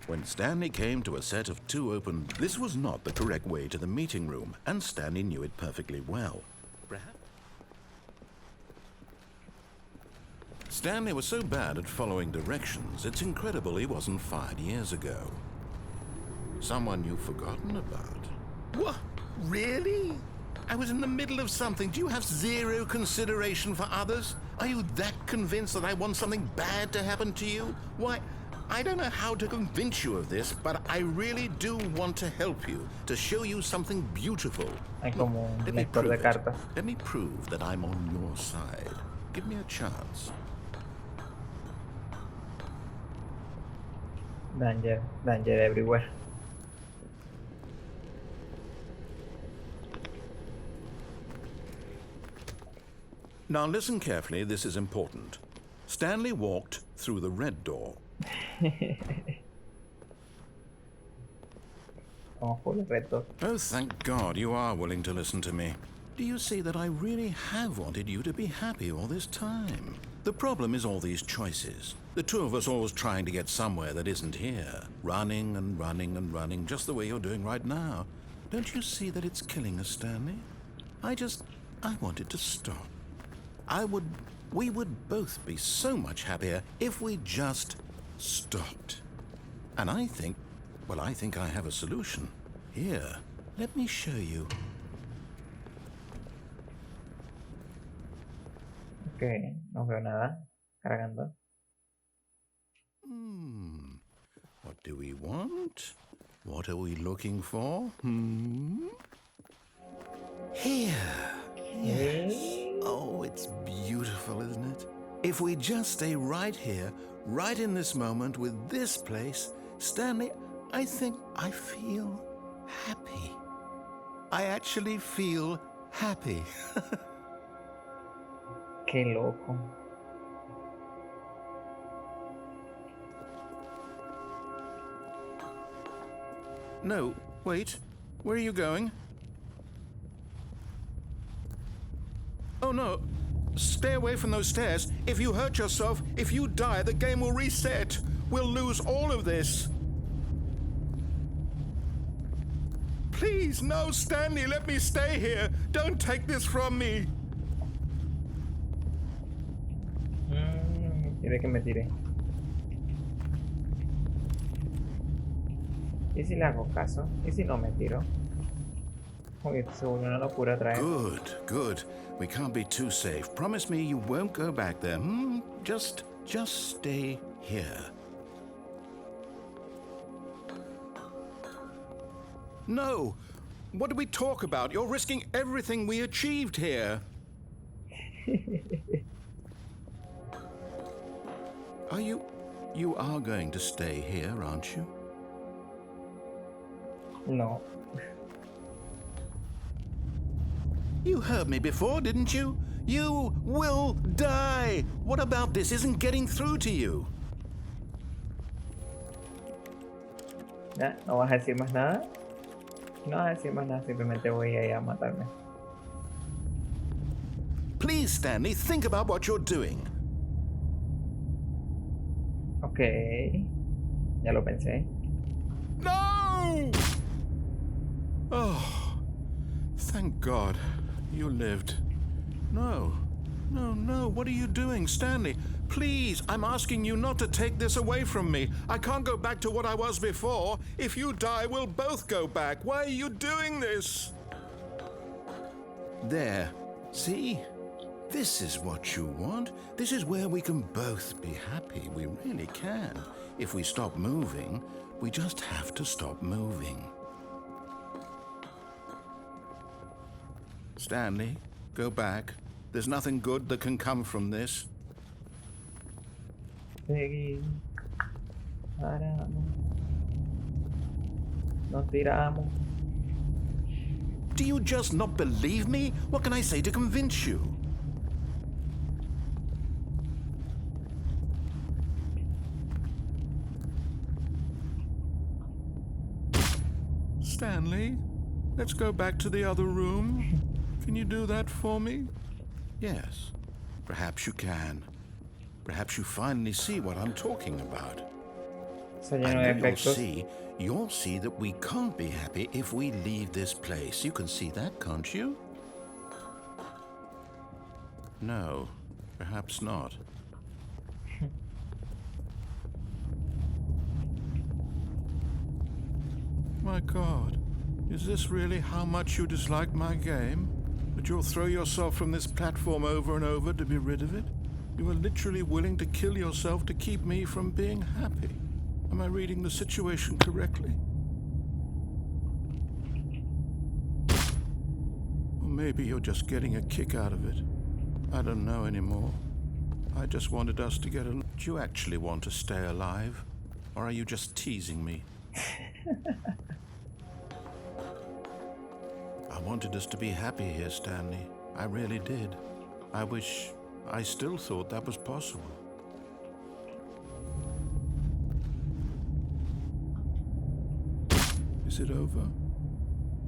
When Stanley came to a set of 2 open, this was not the correct way to the meeting room, and Stanley knew it perfectly well. Stanley was so bad at following directions, it's incredible he wasn't fired years ago. Someone you've forgotten about. What? Really? I was in the middle of something. Do you have zero consideration for others? Are you that convinced that I want something bad to happen to you? Why, I don't know how to convince you of this, but I really do want to help you, to show you something beautiful. Hay como un lector de cartas. Let me prove that I'm on your side. Give me a chance. Danger everywhere. Now listen carefully, this is important. Stanley walked through the red door. Oh, thank God you are willing to listen to me. Do you see that I really have wanted you to be happy all this time? The problem is all these choices. The 2 of us always trying to get somewhere that isn't here. Running and running and running, just the way you're doing right now. Don't you see that it's killing us, Stanley? I want it to stop. We would both be so much happier if we just stopped. And I think I have a solution. Here, let me show you. Okay, no veo nada. Cargando. What do we want? What are we looking for? Here. Yes. Oh, it's beautiful, isn't it? If we just stay right here, right in this moment with this place, Stanley, I think I feel happy. I actually feel happy. Qué loco. No, wait. Where are you going? Oh no. Stay away from those stairs. If you hurt yourself, if you die, the game will reset. We'll lose all of this. Please, no, Stanley, let me stay here. Don't take this from me. Quiere que me tire. ¿Y si le hago caso? ¿Y si no me tiro? Uy, esto se vuelve una locura otra vez. Good. We can't be too safe. Promise me you won't go back there. Just stay here. No! What do we talk about? You're risking everything we achieved here. You are going to stay here, aren't you? No. You heard me before, didn't you? You will die. What about this isn't getting through to you? ¿Ya? ¿No vas a decir más nada? No vas a decir más nada, simplemente voy a ir a matarme. Please, Stanley, think about what you're doing. Okay. Ya lo pensé. No! Oh, thank God you lived. No. What are you doing, Stanley? Please, I'm asking you not to take this away from me. I can't go back to what I was before. If you die, we'll both go back. Why are you doing this? There. See? This is what you want. This is where we can both be happy. We really can. If we stop moving, we just have to stop moving. Stanley, go back. There's nothing good that can come from this. Seguimos. Paramos. Nos tiramos. Do you just not believe me? What can I say to convince you? Stanley, let's go back to the other room. Can you do that for me? Yes, perhaps you can. Perhaps you finally see what I'm talking about. Se lleno And de then efectos. you'll see that we can't be happy if we leave this place. You can see that, can't you? No, perhaps not. My God, is this really how much you dislike my game? That you'll throw yourself from this platform over and over to be rid of it? You are literally willing to kill yourself to keep me from being happy. Am I reading the situation correctly? Or maybe you're just getting a kick out of it. I don't know anymore. I just wanted us to get a... Do you actually want to stay alive? Or are you just teasing me? I wanted us to be happy here, Stanley. I really did. I wish I still thought that was possible. Is it over?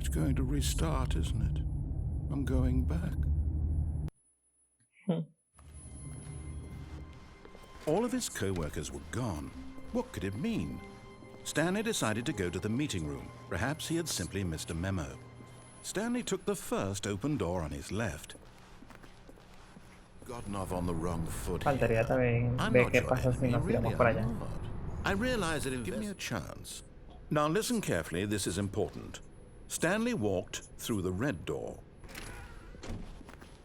It's going to restart, isn't it? I'm going back. All of his co-workers were gone. What could it mean? Stanley decided to go to the meeting room. Perhaps he had simply missed a memo. Stanley took the first open door on his left. Gotten off on the wrong foot here. Faltaría también I'm ver not qué your pasa si enemy, nos really, tiramos por I'm allá. not. I realize that give me a chance. Now listen carefully, this is important. Stanley walked through the red door.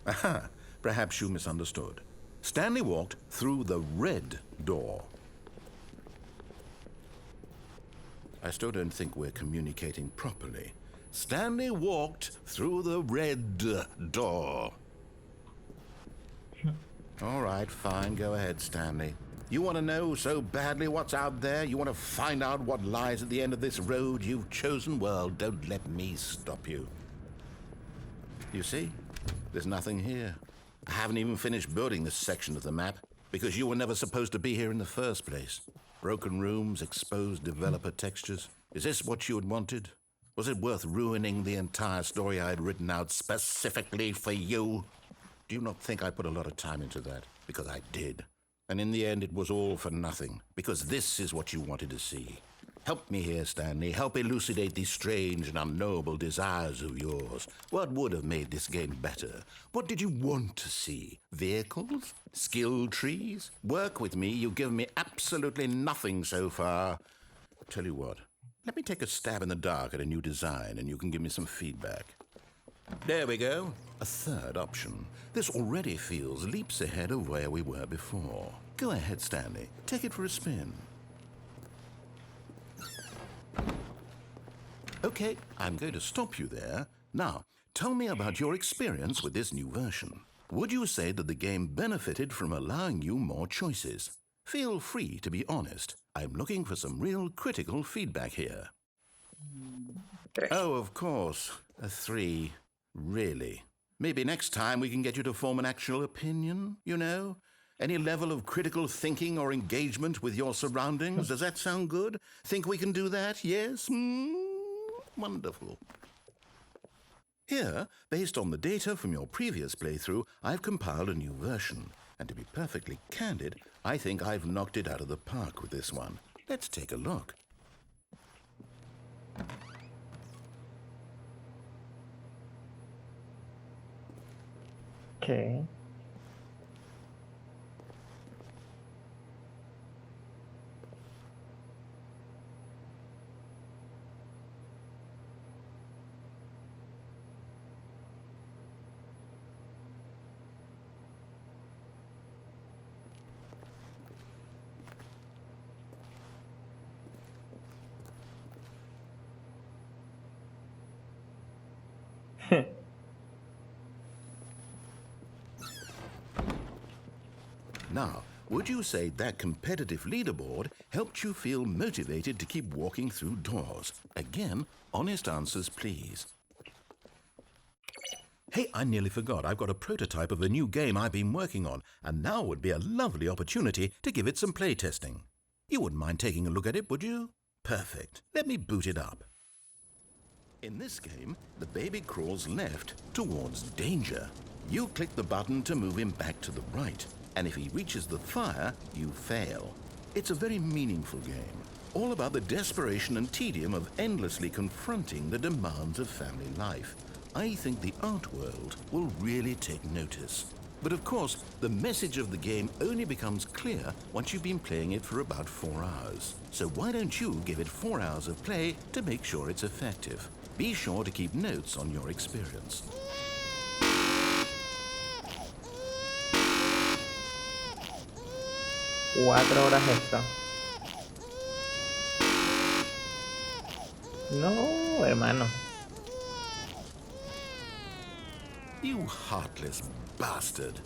Aha, perhaps you misunderstood. Stanley walked through the red door. I still don't think we're communicating properly. Stanley walked through the red door. All right, fine, go ahead, Stanley. You want to know so badly what's out there? You want to find out what lies at the end of this road you've chosen? Well, don't let me stop you. You see? There's nothing here. I haven't even finished building this section of the map because you were never supposed to be here in the first place. Broken rooms, exposed developer textures. Is this what you had wanted? Was it worth ruining the entire story I had written out specifically for you? Do you not think I put a lot of time into that? Because I did. And in the end, it was all for nothing. Because this is what you wanted to see. Help me here, Stanley. Help elucidate these strange and unknowable desires of yours. What would have made this game better? What did you want to see? Vehicles? Skill trees? Work with me. You've given me absolutely nothing so far. Tell you what. Let me take a stab in the dark at a new design, and you can give me some feedback. There we go. A third option. This already feels leaps ahead of where we were before. Go ahead, Stanley. Take it for a spin. Okay, I'm going to stop you there. Now, tell me about your experience with this new version. Would you say that the game benefited from allowing you more choices? Feel free to be honest. I'm looking for some real critical feedback here. Oh, of course. A 3. Really? Maybe next time we can get you to form an actual opinion, you know? Any level of critical thinking or engagement with your surroundings? Does that sound good? Think we can do that? Yes? Wonderful. Here, based on the data from your previous playthrough, I've compiled a new version. And to be perfectly candid, I think I've knocked it out of the park with this one. Let's take a look. Okay. Now, would you say that competitive leaderboard helped you feel motivated to keep walking through doors? Again, honest answers, please. Hey, I nearly forgot. I've got a prototype of a new game I've been working on, and now would be a lovely opportunity to give it some playtesting. You wouldn't mind taking a look at it, would you? Perfect. Let me boot it up. In this game, the baby crawls left towards danger. You click the button to move him back to the right, and if he reaches the fire, you fail. It's a very meaningful game. all about the desperation and tedium of endlessly confronting the demands of family life. I think the art world will really take notice. But of course, the message of the game only becomes clear once you've been playing it for about 4 hours. So why don't you give it 4 hours of play to make sure it's effective? Be sure to keep notes on your experience. Cuatro horas esta. No, hermano. You heartless bastard.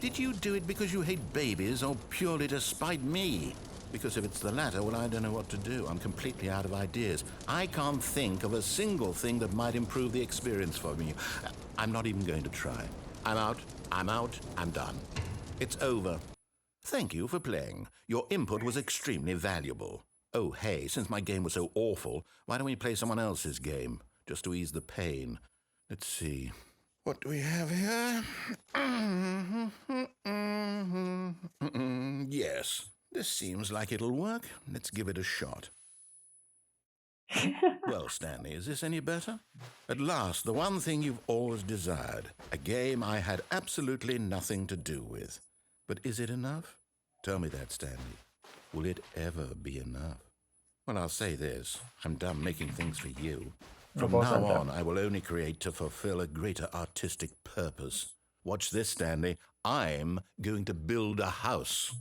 Did you do it because you hate babies or purely to spite me? Because if it's the latter, well, I don't know what to do. I'm completely out of ideas. I can't think of a single thing that might improve the experience for me. I'm not even going to try. I'm out, I'm done. It's over. Thank you for playing. Your input was extremely valuable. Oh, hey, since my game was so awful, why don't we play someone else's game, just to ease the pain? Let's see. What do we have here? Yes, this seems like it'll work. Let's give it a shot. Well, Stanley, is this any better? At last, the one thing you've always desired. A game I had absolutely nothing to do with. But is it enough? Tell me that, Stanley. Will it ever be enough? Well, I'll say this. I'm done making things for you. From now on, I will only create to fulfill a greater artistic purpose. Watch this, Stanley. I'm going to build a house.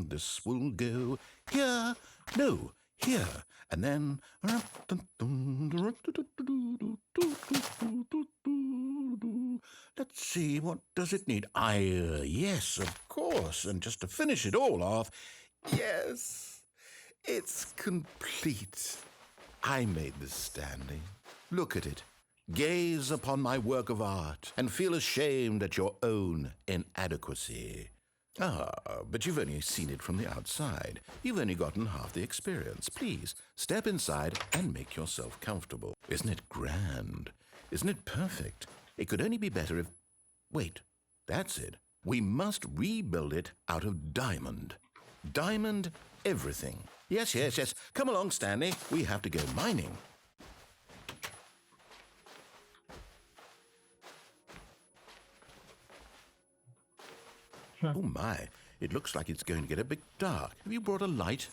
This will go here. No, here. And then... Let's see, what does it need? Yes, of course. And just to finish it all off, yes, it's complete. I made this, Stanley. Look at it. Gaze upon my work of art and feel ashamed at your own inadequacy. But you've only seen it from the outside. You've only gotten half the experience. Please, step inside and make yourself comfortable. Isn't it grand? Isn't it perfect? It could only be better if... Wait, that's it. We must rebuild it out of diamond. Diamond everything. Yes. Come along, Stanley. We have to go mining. Oh my, it looks like it's going to get a bit dark. Have you brought a light?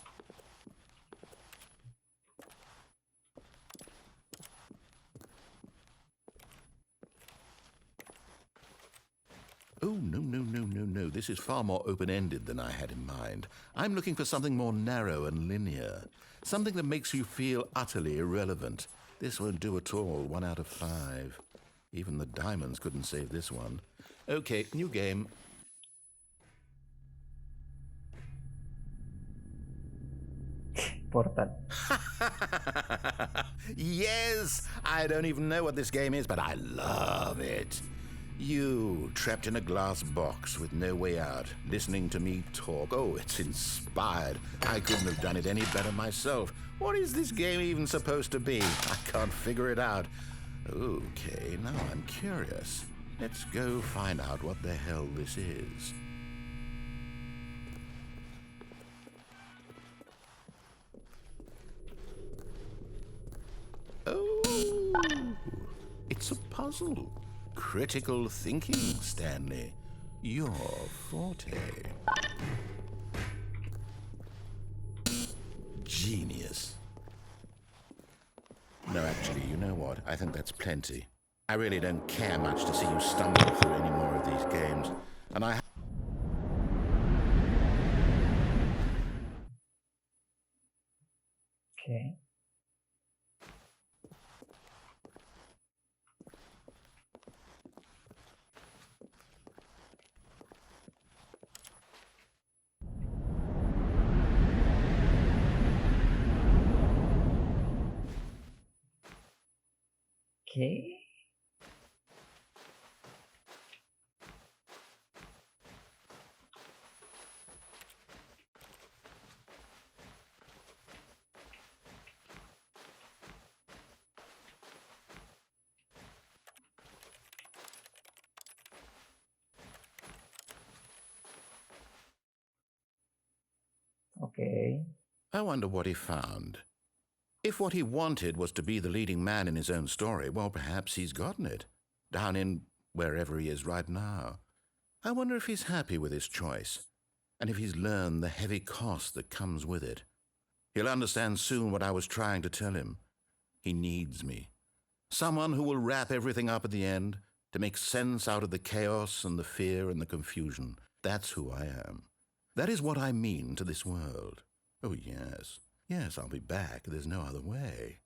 Oh, no. This is far more open-ended than I had in mind. I'm looking for something more narrow and linear. Something that makes you feel utterly irrelevant. This won't do at all. 1 out of 5. Even the diamonds couldn't save this one. Okay, new game. Portal. Yes! I don't even know what this game is, but I love it. You, trapped in a glass box with no way out, listening to me talk. Oh, it's inspired. I couldn't have done it any better myself. What is this game even supposed to be? I can't figure it out. Okay, now I'm curious. Let's go find out what the hell this is. Oh, it's a puzzle. Critical thinking, Stanley. Your forte. Genius. No, actually, you know what? I think that's plenty. I really don't care much to see you stumble through any more of these games. And I... Okay. ¿Qué? Okay. I wonder what he found. If what he wanted was to be the leading man in his own story, well, perhaps he's gotten it, down in wherever he is right now. I wonder if he's happy with his choice, and if he's learned the heavy cost that comes with it. He'll understand soon what I was trying to tell him. He needs me. Someone who will wrap everything up at the end, to make sense out of the chaos and the fear and the confusion. That's who I am. That is what I mean to this world. Oh, yes. Yes, I'll be back. There's no other way.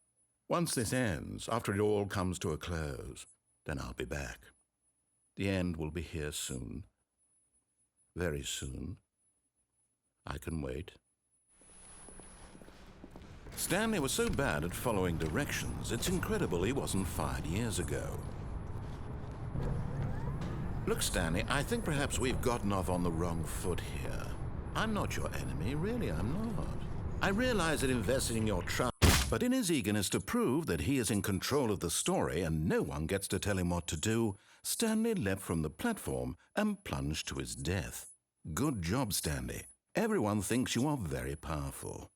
Once this ends, after it all comes to a close, then I'll be back. The end will be here soon. Very soon. I can wait. Stanley was so bad at following directions, it's incredible he wasn't fired years ago. Look, Stanley, I think perhaps we've gotten off on the wrong foot here. I'm not your enemy, really, I'm not. I realize that investing your trust, but in his eagerness to prove that he is in control of the story and no one gets to tell him what to do, Stanley leapt from the platform and plunged to his death. Good job, Stanley. Everyone thinks you are very powerful.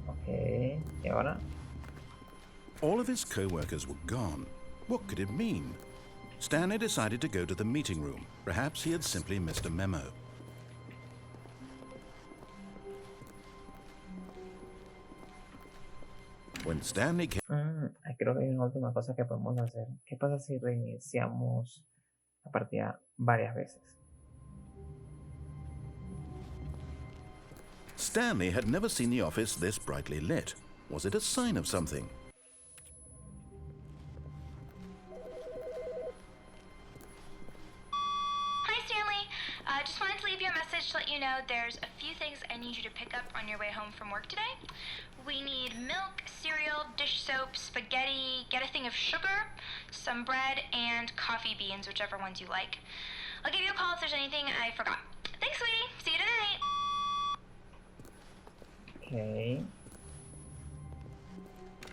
Okay, ¿y ahora? All of his co-workers were gone. What could it mean? Stanley decided to go to the meeting room. Perhaps he had simply missed a memo. When Stanley came... Creo que hay una última cosa que podemos hacer. ¿Qué pasa si reiniciamos la partida varias veces? Stanley had never seen the office this brightly lit. Was it a sign of something? Hi, Stanley. Just wanted to leave you a message to let you know there's a few things I need you to pick up on your way home from work today. We need milk, cereal, dish soap, spaghetti, get a thing of sugar, some bread, and coffee beans, whichever ones you like. I'll give you a call if there's anything I forgot. Thanks, sweetie. See you tonight. Okay.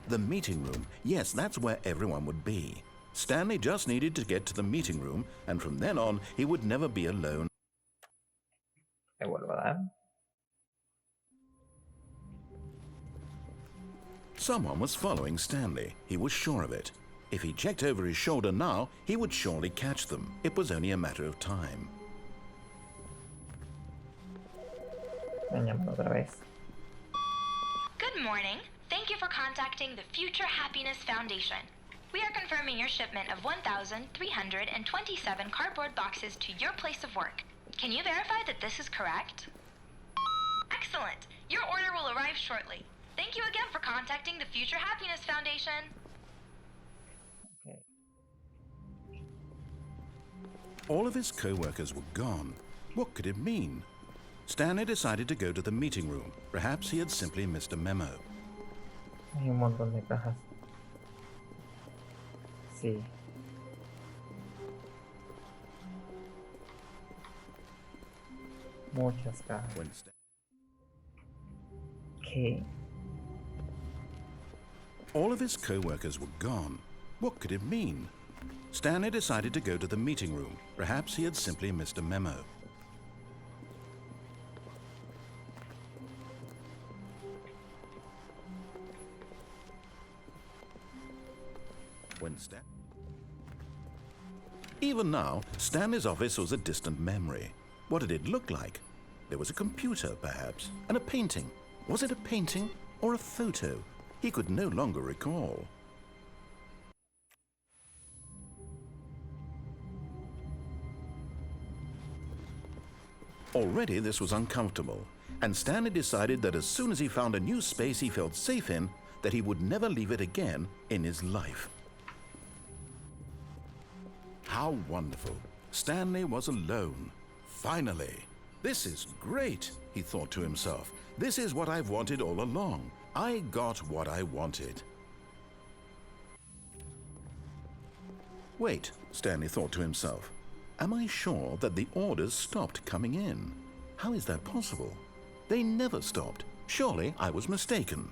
The meeting room. Yes, that's where everyone would be. Stanley just needed to get to the meeting room, and from then on, he would never be alone. Le vuelvo a dar. Someone was following Stanley. He was sure of it. If he checked over his shoulder now, he would surely catch them. It was only a matter of time. Me llaman otra vez. Good morning. Thank you for contacting the Future Happiness Foundation. We are confirming your shipment of 1,327 cardboard boxes to your place of work. Can you verify that this is correct? Excellent. Your order will arrive shortly. Thank you again for contacting the Future Happiness Foundation. Okay. All of his co-workers were gone. What could it mean? Stanley decided to go to the meeting room. Perhaps he had simply missed a memo. Hay un montón de cajas. Sí. Muchas cajas. When Okay. all of his co-workers were gone. What could it mean? Stanley decided to go to the meeting room. Perhaps he had simply missed a memo. Even now, Stanley's office was a distant memory. What did it look like? There was a computer, perhaps, and a painting. Was it a painting or a photo? He could no longer recall. Already this was uncomfortable, and Stanley decided that as soon as he found a new space he felt safe in, that he would never leave it again in his life. How wonderful. Stanley was alone. Finally. This is great, he thought to himself. This is what I've wanted all along. I got what I wanted. Wait, Stanley thought to himself. Am I sure that the orders stopped coming in? How is that possible? They never stopped. Surely I was mistaken.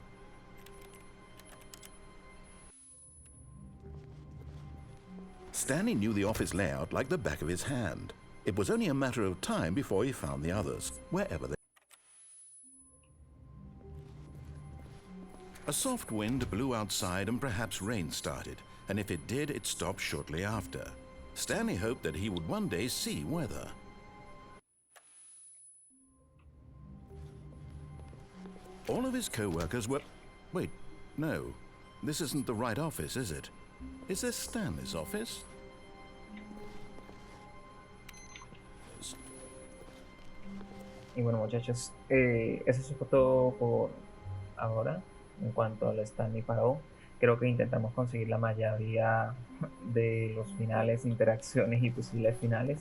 Stanley knew the office layout like the back of his hand. It was only a matter of time before he found the others, wherever they were. A soft wind blew outside and perhaps rain started, and if it did, it stopped shortly after. Stanley hoped that he would one day see weather. All of his co-workers were... Wait, no. This isn't the right office, is it? Is this Stanley's office? Y bueno, muchachos, eso es todo por ahora en cuanto al Stanley Parable. Creo que intentamos conseguir la mayoría de los finales, interacciones y posibles finales.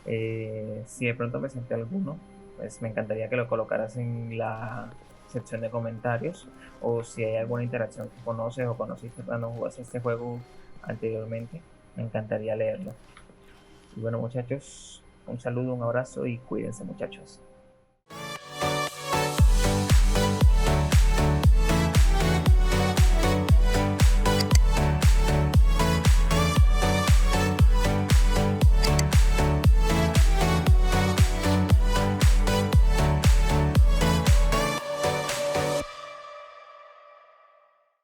Si de pronto me salté alguno, pues me encantaría que lo colocaras en la sección de comentarios, o si hay alguna interacción que conoces o conociste cuando jugaste este juego anteriormente, me encantaría leerlo. Y bueno, muchachos, un saludo, un abrazo y cuídense, muchachos.